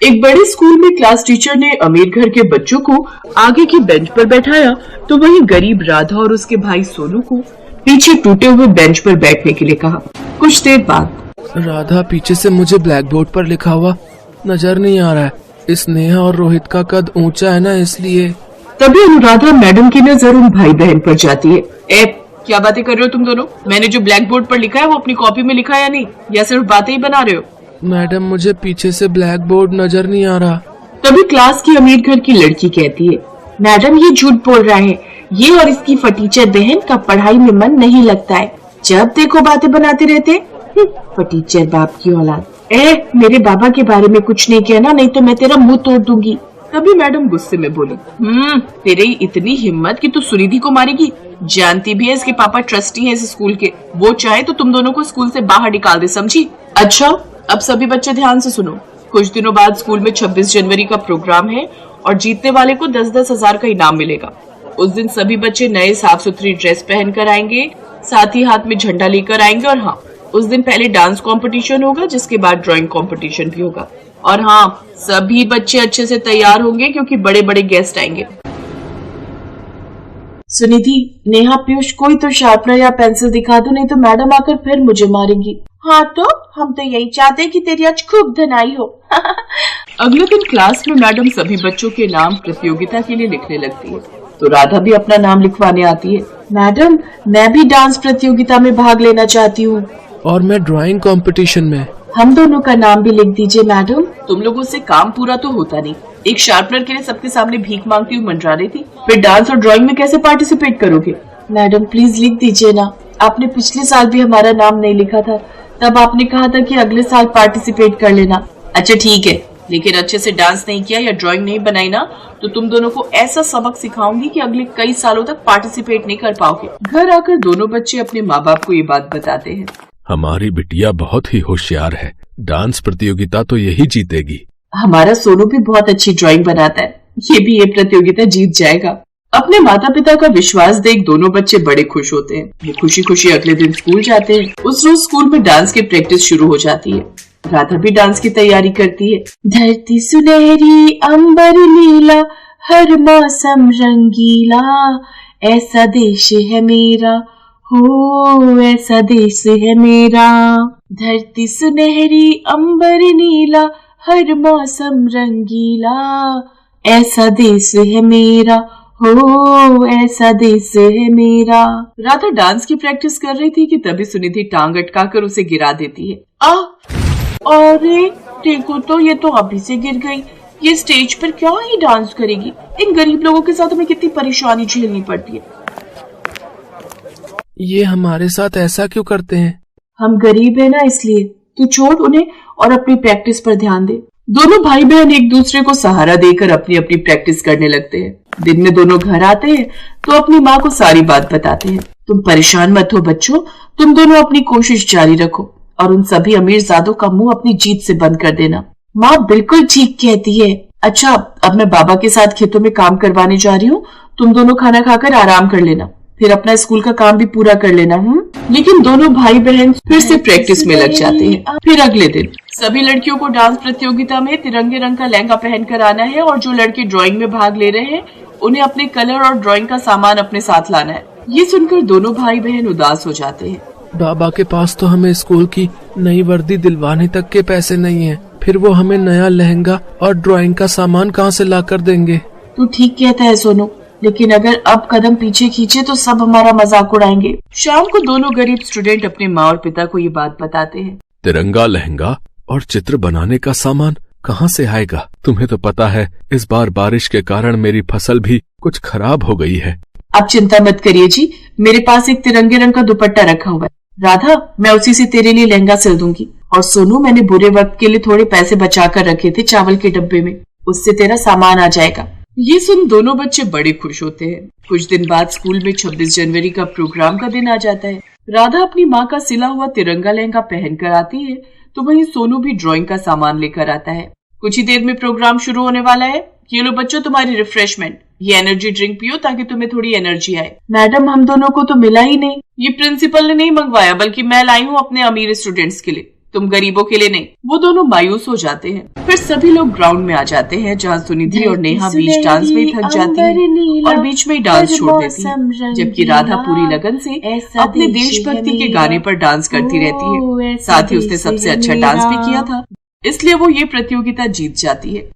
एक बड़े स्कूल में क्लास टीचर ने अमीर घर के बच्चों को आगे की बेंच पर बैठाया तो वहीं गरीब राधा और उसके भाई सोनू को पीछे टूटे हुए बेंच पर बैठने के लिए कहा। कुछ देर बाद राधा, पीछे से मुझे ब्लैक बोर्ड पर लिखा हुआ नजर नहीं आ रहा है। इस नेहा और रोहित का कद ऊंचा है ना, इसलिए। तभी अनुराधा मैडम की नजर उन भाई बहन पर जाती है। क्या बातें कर रहे हो तुम दोनों? मैंने जो ब्लैक बोर्ड पर लिखा है वो अपनी कॉपी में लिखा है या नहीं, या सिर्फ बातें ही बना रहे हो? मैडम, मुझे पीछे से ब्लैक बोर्ड नजर नहीं आ रहा। तभी क्लास की अमीर घर की लड़की कहती है, मैडम ये झूठ बोल रहा है, ये और इसकी फटीचर बहन का पढ़ाई में मन नहीं लगता है, जब देखो बातें बनाते रहते। फटीचर बाप की औलाद। मेरे बाबा के बारे में कुछ नहीं कहना, नहीं तो मैं तेरा मुंह तोड़ दूंगी। तभी मैडम गुस्से में बोली, तेरे इतनी हिम्मत कि तू सुनिधि को मारेगी? जानती भी है इसके पापा ट्रस्टी हैं इस स्कूल के, वो चाहे तो तुम दोनों को स्कूल से बाहर निकाल दे, समझी? अच्छा, अब सभी बच्चे ध्यान से सुनो। कुछ दिनों बाद स्कूल में 26 जनवरी का प्रोग्राम है और जीतने वाले को 10-10 हजार का इनाम मिलेगा। उस दिन सभी बच्चे नए साफ सुथरी ड्रेस पहन कर आएंगे, साथ ही हाथ में झंडा लेकर आएंगे। और हाँ, उस दिन पहले डांस कंपटीशन होगा, जिसके बाद ड्राइंग कंपटीशन भी होगा। और हाँ, सभी बच्चे अच्छे से तैयार होंगे क्योंकि बड़े बड़े गेस्ट आएंगे। सुनिधि, नेहा, पीयूष, कोई तो शार्पनर या पेंसिल दिखा दो, नहीं तो मैडम आकर फिर मुझे मारेंगी। हाँ तो हम तो यही चाहते हैं कि तेरी आज खूब धनाई हो। अगले दिन क्लास में मैडम सभी बच्चों के नाम प्रतियोगिता के लिए लिखने लगती है, तो राधा भी अपना नाम लिखवाने आती है। मैडम, मैं भी डांस प्रतियोगिता में भाग लेना चाहती हूँ। और मैं ड्राइंग कंपटीशन में। हम दोनों का नाम भी लिख दीजिए मैडम। तुम लोगों से काम पूरा तो होता नहीं, एक शार्पनर के लिए सबके सामने भीख मांगती हुई मंडरा रही थी, फिर डांस और ड्राइंग में कैसे पार्टिसिपेट करोगे? मैडम प्लीज लिख दीजिए ना, आपने पिछले साल भी हमारा नाम नहीं लिखा था, तब आपने कहा था कि अगले साल पार्टिसिपेट कर लेना। अच्छा ठीक है, लेकिन अच्छे से डांस नहीं किया या ड्राइंग नहीं बनाई ना, तो तुम दोनों को ऐसा सबक सिखाऊंगी कि अगले कई सालों तक पार्टिसिपेट नहीं कर पाओगे। घर आकर दोनों बच्चे अपने माँ बाप को ये बात बताते हैं। हमारी बिटिया बहुत ही होशियार है, डांस प्रतियोगिता तो यही जीतेगी। हमारा सोनू भी बहुत अच्छी ड्राइंग बनाता है, ये भी ये प्रतियोगिता जीत जाएगा। अपने माता पिता का विश्वास देख दोनों बच्चे बड़े खुश होते हैं। वो खुशी खुशी अगले दिन स्कूल जाते हैं। उस रोज स्कूल में डांस की प्रैक्टिस शुरू हो जाती है। राधा भी डांस की तैयारी करती है। धरती सुनहरी अंबर नीला, हर मौसम रंगीला, ऐसा देश है मेरा, हो ऐसा देश है मेरा। धरती सुनहरी अंबर नीला, हर मौसम रंगीला, ऐसा देश है मेरा, हो ऐसा देश है मेरा। राधा डांस की प्रैक्टिस कर रही थी कि तभी सुनिधि टांग अटकाकर उसे गिरा देती है। अरे देखो तो, ये तो अभी से गिर गई। ये स्टेज पर क्या ही डांस करेगी? इन गरीब लोगों के साथ हमें कितनी परेशानी झेलनी पड़ती है। ये हमारे साथ ऐसा क्यों करते हैं? हम गरीब है ना, इसलिए। तू छोड़ उन्हें और अपनी प्रैक्टिस पर ध्यान दे। दोनों भाई बहन एक दूसरे को सहारा देकर अपनी अपनी प्रैक्टिस करने लगते हैं। दिन में दोनों घर आते हैं तो अपनी माँ को सारी बात बताते हैं। तुम परेशान मत हो बच्चों, तुम दोनों अपनी कोशिश जारी रखो और उन सभी अमीरजादों का मुंह अपनी जीत से बंद कर देना। माँ बिल्कुल ठीक कहती है। अच्छा, अब मैं बाबा के साथ खेतों में काम करवाने जा रही हूँ, तुम दोनों खाना खाकर आराम कर लेना, फिर अपना स्कूल का काम भी पूरा कर लेना। लेकिन दोनों भाई बहन फिर से प्रैक्टिस में लग जाते हैं। फिर अगले दिन सभी लड़कियों को डांस प्रतियोगिता में तिरंगे रंग का लहंगा पहनकर आना है और जो लड़के ड्राइंग में भाग ले रहे हैं उन्हें अपने कलर और ड्राइंग का सामान अपने साथ लाना है। ये सुनकर दोनों भाई बहन उदास हो जाते हैं। बाबा के पास तो हमें स्कूल की नई वर्दी दिलवाने तक के पैसे नहीं है, फिर वो हमें नया लहंगा और ड्राइंग का सामान कहाँ से ला कर देंगे? तू ठीक कहता है सोनू, लेकिन अगर अब कदम पीछे खींचे तो सब हमारा मजाक उड़ाएंगे। शाम को दोनों गरीब स्टूडेंट अपने माँ और पिता को ये बात बताते हैं। तिरंगा लहंगा और चित्र बनाने का सामान कहाँ से आएगा? तुम्हें तो पता है इस बार बारिश के कारण मेरी फसल भी कुछ खराब हो गई है। आप चिंता मत करिए जी, मेरे पास एक तिरंगे रंग का दुपट्टा रखा हुआ है। राधा, मैं उसी से तेरे लिए लहंगा सिल दूंगी। और सोनू, मैंने बुरे वक्त के लिए थोड़े पैसे बचा कर रखे थे चावल के डब्बे में, उससे तेरा सामान आ जाएगा। ये सुन दोनों बच्चे बड़े खुश होते हैं। कुछ दिन बाद स्कूल में 26 जनवरी का प्रोग्राम का दिन आ जाता है। राधा अपनी माँ का सिला हुआ तिरंगा लहंगा पहन कर आती है, तो वहीं सोनू भी ड्राइंग का सामान लेकर आता है। कुछ ही देर में प्रोग्राम शुरू होने वाला है। ये लो बच्चों तुम्हारी रिफ्रेशमेंट, ये एनर्जी ड्रिंक पियो ताकि तुम्हें थोड़ी एनर्जी आए। मैडम, हम दोनों को तो मिला ही नहीं। ये प्रिंसिपल ने नहीं मंगवाया, बल्कि मैं लाई हूँ अपने अमीर स्टूडेंट्स के लिए। तुम गरीबों के लिए नहीं। वो दोनों मायूस हो जाते हैं। फिर सभी लोग ग्राउंड में आ जाते हैं, जहाँ सुनिधि और नेहा बीच डांस में थक जाती है और बीच में डांस छोड़ देती है, जबकि राधा पूरी लगन से अपने देशभक्ति के गाने पर डांस करती रहती है। साथ ही उसने सबसे अच्छा डांस भी किया था, इसलिए वो ये प्रतियोगिता जीत जाती है।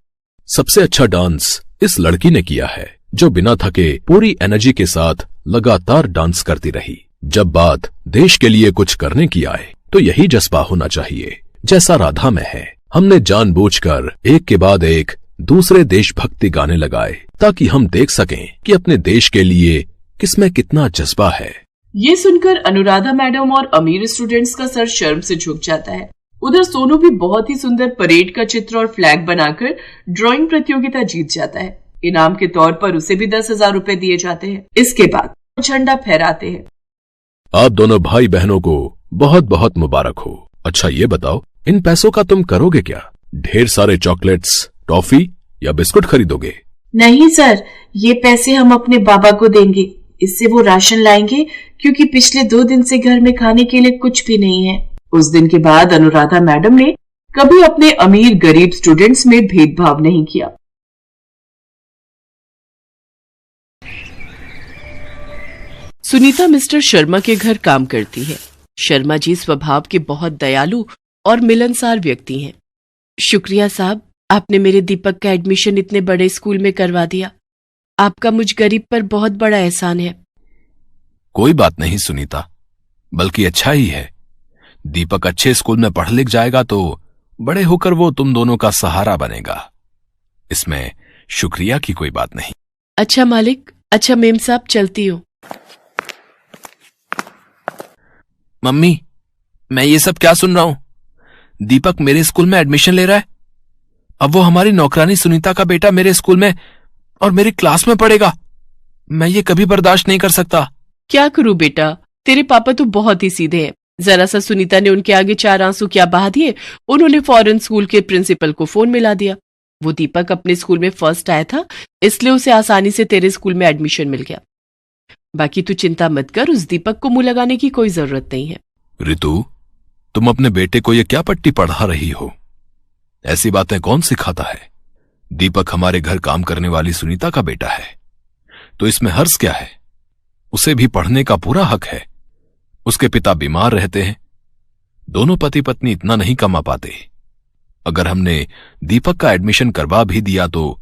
सबसे अच्छा डांस इस लड़की ने किया है, जो बिना थके पूरी एनर्जी के साथ लगातार डांस करती रही। जब बात देश के लिए कुछ करने की आए तो यही जज्बा होना चाहिए जैसा राधा में है। हमने जानबूझकर एक के बाद एक दूसरे देशभक्ति गाने लगाए ताकि हम देख सकें कि अपने देश के लिए किसमें कितना जज्बा है। ये सुनकर अनुराधा मैडम और अमीर स्टूडेंट्स का सर शर्म से झुक जाता है। उधर सोनू भी बहुत ही सुंदर परेड का चित्र और फ्लैग बनाकर ड्राइंग प्रतियोगिता जीत जाता है। इनाम के तौर पर उसे भी 10,000 रुपए दिए जाते हैं। इसके बाद झंडा फहराते हैं। आप दोनों भाई बहनों को बहुत बहुत मुबारक हो। अच्छा ये बताओ, इन पैसों का तुम करोगे क्या? ढेर सारे चॉकलेट्स, टॉफी या बिस्कुट खरीदोगे? नहीं सर, ये पैसे हम अपने बाबा को देंगे। इससे वो राशन लाएंगे, क्योंकि पिछले 2 दिन से घर में खाने के लिए कुछ भी नहीं है। उस दिन के बाद अनुराधा मैडम ने कभी अपने अमीर गरीब स्टूडेंट्स में भेदभाव नहीं किया। सुनीता मिस्टर शर्मा के घर काम करती है। शर्मा जी स्वभाव के बहुत दयालु और मिलनसार व्यक्ति हैं। शुक्रिया साहब, आपने मेरे दीपक का एडमिशन इतने बड़े स्कूल में करवा दिया। आपका मुझ गरीब पर बहुत बड़ा एहसान है। कोई बात नहीं सुनीता, बल्कि अच्छा ही है। दीपक अच्छे स्कूल में पढ़ लिख जाएगा तो बड़े होकर वो तुम दोनों का सहारा बनेगा। इसमें शुक्रिया की कोई बात नहीं। अच्छा मालिक, अच्छा मेम साहब, चलती हूँ। मम्मी, मैं ये सब क्या सुन रहा हूं? दीपक मेरे स्कूल में एडमिशन ले रहा है। अब वो हमारी नौकरानी सुनीता का बेटा मेरे स्कूल में और मेरी क्लास में पढ़ेगा। मैं ये कभी बर्दाश्त नहीं कर सकता। क्या करूं बेटा, तेरे पापा तो बहुत ही सीधे हैं। जरा सा सुनीता ने उनके आगे 4 आंसू क्या बहा दिए, उन्होंने फौरन स्कूल के प्रिंसिपल को फोन मिला दिया। वो दीपक अपने स्कूल में फर्स्ट आया था, इसलिए उसे आसानी से तेरे स्कूल में एडमिशन मिल गया। बाकी तू चिंता मत कर, उस दीपक को मुंह लगाने की कोई जरूरत नहीं है। रितु, तुम अपने बेटे को ये क्या पट्टी पढ़ा रही हो? ऐसी बातें कौन सिखाता है? दीपक हमारे घर काम करने वाली सुनीता का बेटा है, तो इसमें हर्ष क्या है? उसे भी पढ़ने का पूरा हक है। उसके पिता बीमार रहते हैं, दोनों पति पत्नी इतना नहीं कमा पाते। अगर हमने दीपक का एडमिशन करवा भी दिया तो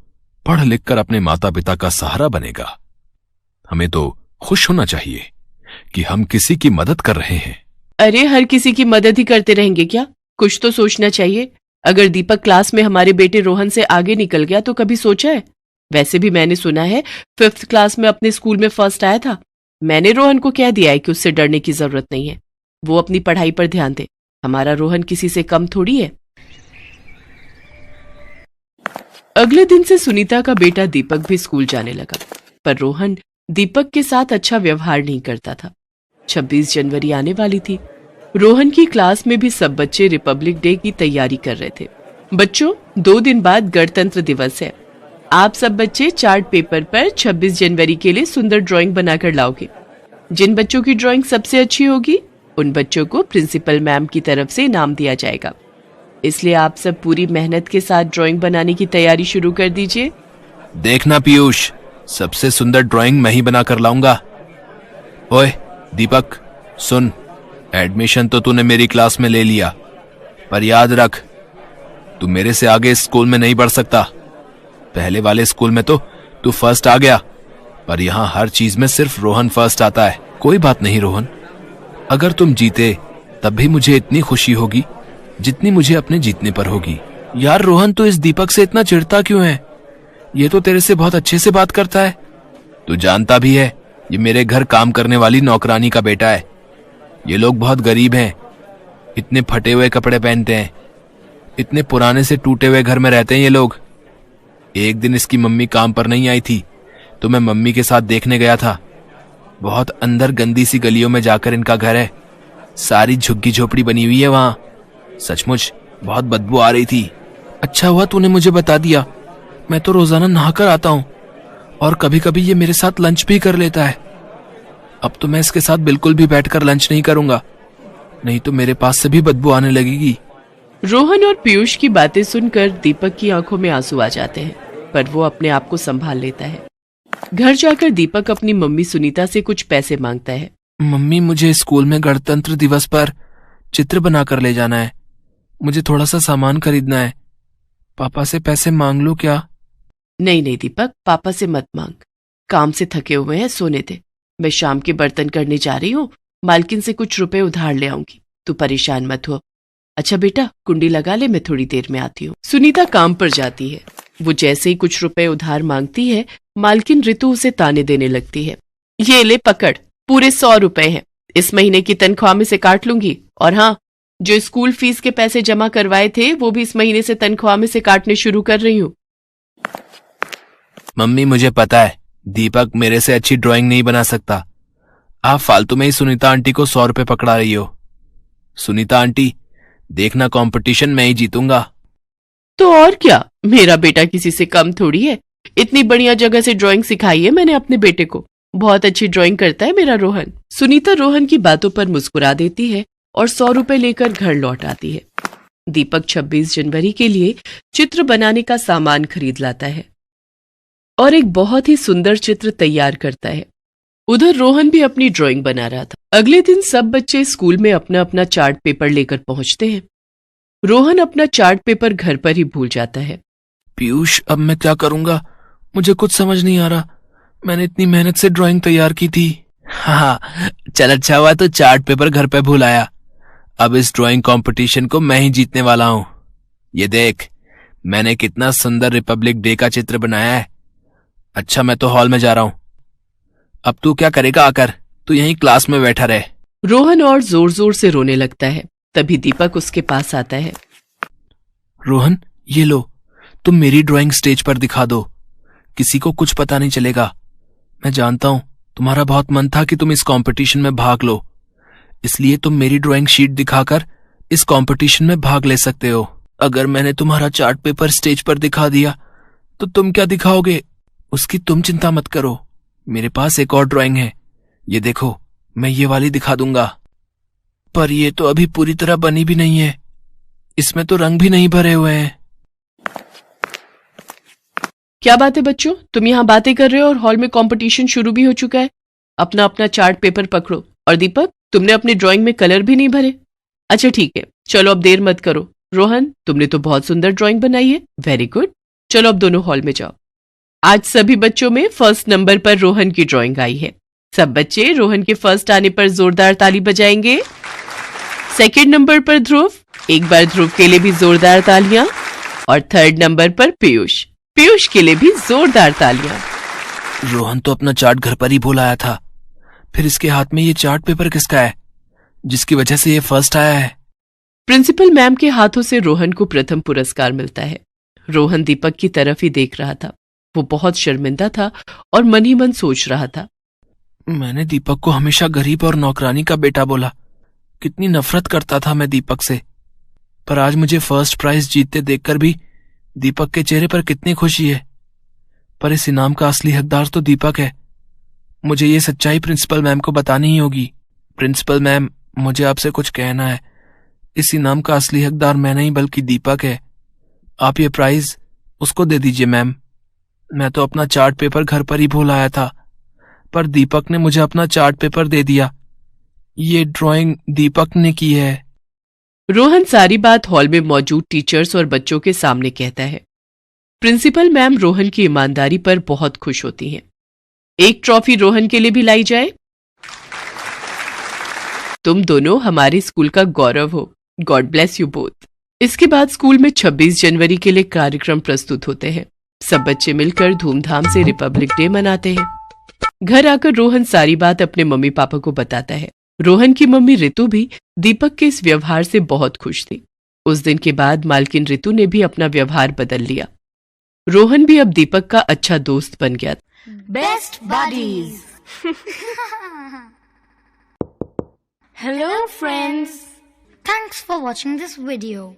पढ़ लिख कर अपने माता पिता का सहारा बनेगा। हमें तो खुश होना चाहिए कि हम किसी की मदद कर रहे हैं। अरे हर किसी की मदद ही करते रहेंगे क्या? कुछ तो सोचना चाहिए। अगर दीपक क्लास में हमारे बेटे रोहन से आगे निकल गया तो कभी सोचा है? वैसे भी मैंने सुना है 5th क्लास में अपने स्कूल में फर्स्ट आया था। मैंने रोहन को कह दिया है कि उससे डरने की जरूरत नहीं है, वो अपनी पढ़ाई पर ध्यान दे। हमारा रोहन किसी से कम थोड़ी है। अगले दिन से सुनीता का बेटा दीपक भी स्कूल जाने लगा, पर रोहन दीपक के साथ अच्छा व्यवहार नहीं करता था। 26 जनवरी आने वाली थी। रोहन की क्लास में भी सब बच्चे रिपब्लिक डे की तैयारी कर रहे थे। बच्चों, 2 दिन बाद गणतंत्र दिवस है। आप सब बच्चे चार्ट पेपर पर 26 जनवरी के लिए सुंदर ड्राइंग बनाकर लाओगे। जिन बच्चों की ड्राइंग सबसे अच्छी होगी उन बच्चों को प्रिंसिपल मैम की तरफ से इनाम दिया जाएगा। इसलिए आप सब पूरी मेहनत के साथ ड्राइंग बनाने की तैयारी शुरू कर दीजिए। देखना पीयूष, सबसे सुंदर ड्राइंग मैं ही बनाकर लाऊंगा। ओए दीपक सुन, एडमिशन तो तूने मेरी क्लास में ले लिया, पर याद रख तू मेरे से आगे इस स्कूल में नहीं बढ़ सकता। पहले वाले स्कूल में तो तू फर्स्ट आ गया, पर यहाँ हर चीज में सिर्फ रोहन फर्स्ट आता है। कोई बात नहीं रोहन, अगर तुम जीते तब भी मुझे इतनी खुशी होगी जितनी मुझे अपने जीतने पर होगी। यार रोहन, तू इस दीपक से इतना चिढ़ता क्यों है? ये तो तेरे से बहुत अच्छे से बात करता है। तू जानता भी है ये मेरे घर काम करने वाली नौकरानी का बेटा है। ये लोग बहुत गरीब हैं, इतने फटे हुए कपड़े पहनते हैं, इतने पुराने से टूटे हुए घर में रहते हैं ये लोग। एक दिन इसकी मम्मी काम पर नहीं आई थी तो मैं मम्मी के साथ देखने गया था। बहुत अंदर गंदी सी गलियों में जाकर इनका घर है, सारी झुग्गी झोपड़ी बनी हुई है वहां। सचमुच बहुत बदबू आ रही थी। अच्छा हुआ तूने मुझे बता दिया, मैं तो रोजाना नहाकर आता हूँ और कभी कभी ये मेरे साथ लंच भी कर लेता है। अब तो मैं इसके साथ बिल्कुल भी बैठकर लंच नहीं करूंगा, नहीं तो मेरे पास से भी बदबू आने लगेगी। रोहन और पीयूष की बातें सुनकर दीपक की आंखों में आंसू आ जाते हैं, पर वो अपने आप को संभाल लेता है। घर जाकर दीपक अपनी मम्मी सुनीता से कुछ पैसे मांगता है। मम्मी, मुझे स्कूल में गणतंत्र दिवस पर चित्र बनाकर ले जाना है। मुझे थोड़ा सा सामान खरीदना है। पापा से पैसे मांग लूं क्या? नहीं नहीं दीपक, पापा से मत मांग। काम से थके हुए हैं, सोने दे। मैं शाम के बर्तन करने जा रही हूँ, मालकिन से कुछ रुपए उधार ले आऊंगी। तू परेशान मत हो। अच्छा बेटा, कुंडी लगा ले, मैं थोड़ी देर में आती हूँ। सुनीता काम पर जाती है। वो जैसे ही कुछ रुपए उधार मांगती है, मालकिन ऋतु उसे ताने देने लगती है। ये ले पकड़, पूरे 100 रुपए हैं। इस महीने की तनख्वाह में से काट लूंगी। और हाँ, जो स्कूल फीस के पैसे जमा करवाए थे वो भी इस महीने से तनख्वाह में से काटने शुरू कर रही हूँ। मम्मी, मुझे पता है दीपक मेरे से अच्छी ड्राइंग नहीं बना सकता। आप फालतू में ही सुनीता आंटी को 100 रुपए पकड़ा रही हो। सुनीता आंटी, देखना कंपटीशन मैं ही जीतूंगा। तो और क्या, मेरा बेटा किसी से कम थोड़ी है। इतनी बढ़िया जगह से ड्राइंग सिखाई है मैंने अपने बेटे को। बहुत अच्छी ड्राइंग करता है मेरा रोहन। सुनीता रोहन की बातों पर मुस्कुरा देती है और 100 रुपए लेकर घर लौट आती है। दीपक 26 जनवरी के लिए चित्र बनाने का सामान खरीद लाता है और एक बहुत ही सुंदर चित्र तैयार करता है। उधर रोहन भी अपनी ड्राइंग बना रहा था। अगले दिन सब बच्चे स्कूल में अपना अपना चार्ट पेपर लेकर पहुंचते हैं। रोहन अपना चार्ट पेपर घर पर ही भूल जाता है। पीयूष, अब मैं क्या करूंगा? मुझे कुछ समझ नहीं आ रहा। मैंने इतनी मेहनत से ड्राइंग तैयार की थी। हाँ, चल अच्छा हुआ तो चार्ट पेपर घर पे भूल आया। अब इस ड्राइंग कंपटीशन को मैं ही जीतने वाला हूँ। ये देख, मैंने कितना सुंदर रिपब्लिक डे का चित्र बनाया है। अच्छा, मैं तो हॉल में जा रहा हूँ। अब तू क्या करेगा आकर? तू यहीं क्लास में बैठा रहे। रोहन और जोर जोर से रोने लगता है। तभी दीपक उसके पास आता है। रोहन, ये लो, तुम मेरी ड्राइंग स्टेज पर दिखा दो। किसी को कुछ पता नहीं चलेगा। मैं जानता हूं तुम्हारा बहुत मन था कि तुम इस कंपटीशन में भाग लो, इसलिए तुम मेरी ड्राइंग शीट दिखाकर इस कंपटीशन में भाग ले सकते हो। अगर मैंने तुम्हारा चार्ट पेपर स्टेज पर दिखा दिया तो तुम क्या दिखाओगे, उसकी तुम चिंता मत करो। मेरे पास एक और ड्राइंग है, ये देखो, मैं ये वाली दिखा दूंगा। पर ये तो अभी पूरी तरह बनी भी नहीं है, इसमें तो रंग भी नहीं भरे हुए हैं। क्या बात है बच्चों, तुम यहाँ बातें कर रहे हो और हॉल में कंपटीशन शुरू भी हो चुका है। अपना अपना चार्ट पेपर पकड़ो। और दीपक, तुमने अपनी ड्राइंग में कलर भी नहीं भरे। अच्छा ठीक है, चलो अब देर मत करो। रोहन, तुमने तो बहुत सुंदर ड्राइंग बनाई है, वेरी गुड। चलो अब दोनों हॉल में जाओ। आज सभी बच्चों में फर्स्ट नंबर पर रोहन की ड्राइंग आई है। सब बच्चे रोहन के फर्स्ट आने पर जोरदार ताली बजाएंगे। सेकंड नंबर पर ध्रुव, एक बार ध्रुव के लिए भी जोरदार तालियां। और थर्ड नंबर पर पीयूष, पीयूष के लिए भी जोरदार तालियां। रोहन तो अपना चार्ट घर पर ही भूल आया था, फिर इसके हाथ में ये चार्ट पेपर किसका है जिसकी वजह से ये फर्स्ट आया है? प्रिंसिपल मैम के हाथों से रोहन को प्रथम पुरस्कार मिलता है। रोहन दीपक की तरफ ही देख रहा था। वो बहुत शर्मिंदा था और मन ही मन सोच रहा था, मैंने दीपक को हमेशा गरीब और नौकरानी का बेटा बोला। कितनी नफरत करता था मैं दीपक से, पर आज मुझे फर्स्ट प्राइज जीतते देखकर भी दीपक के चेहरे पर कितनी खुशी है। पर इस इनाम का असली हकदार तो दीपक है। मुझे ये सच्चाई प्रिंसिपल मैम को बतानी ही होगी। प्रिंसिपल मैम, मुझे आपसे कुछ कहना है। इस इनाम का असली हकदार मैं नहीं बल्कि दीपक है। आप ये प्राइज उसको दे दीजिए मैम। मैं तो अपना चार्ट पेपर घर पर ही भूल आया था, पर दीपक ने मुझे अपना चार्ट पेपर दे दिया। ये ड्राइंग दीपक ने की है। रोहन सारी बात हॉल में मौजूद टीचर्स और बच्चों के सामने कहता है। प्रिंसिपल मैम रोहन की ईमानदारी पर बहुत खुश होती हैं। एक ट्रॉफी रोहन के लिए भी लाई जाए। तुम दोनों हमारे स्कूल का गौरव हो। God bless you both. इसके बाद स्कूल में 26 जनवरी के लिए कार्यक्रम प्रस्तुत होते हैं। सब बच्चे मिलकर धूमधाम से रिपब्लिक डे मनाते हैं। घर आकर रोहन सारी बात अपने मम्मी पापा को बताता है। रोहन की मम्मी ऋतु भी दीपक के इस व्यवहार से बहुत खुश थी। उस दिन के बाद मालकिन ऋतु ने भी अपना व्यवहार बदल लिया। रोहन भी अब दीपक का अच्छा दोस्त बन गया। Best buddies. Hello friends, thanks for watching this video.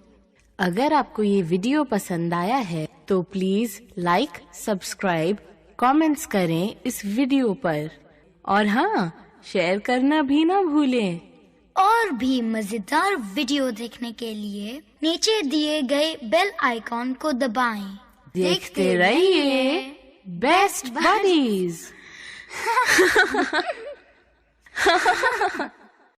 अगर आपको ये वीडियो पसंद आया है तो प्लीज लाइक, सब्सक्राइब, कमेंट्स करें इस वीडियो पर। और हाँ, शेयर करना भी ना भूलें। और भी मजेदार वीडियो देखने के लिए नीचे दिए गए बेल आइकॉन को दबाएं। देखते रहिए बेस्ट बडीज।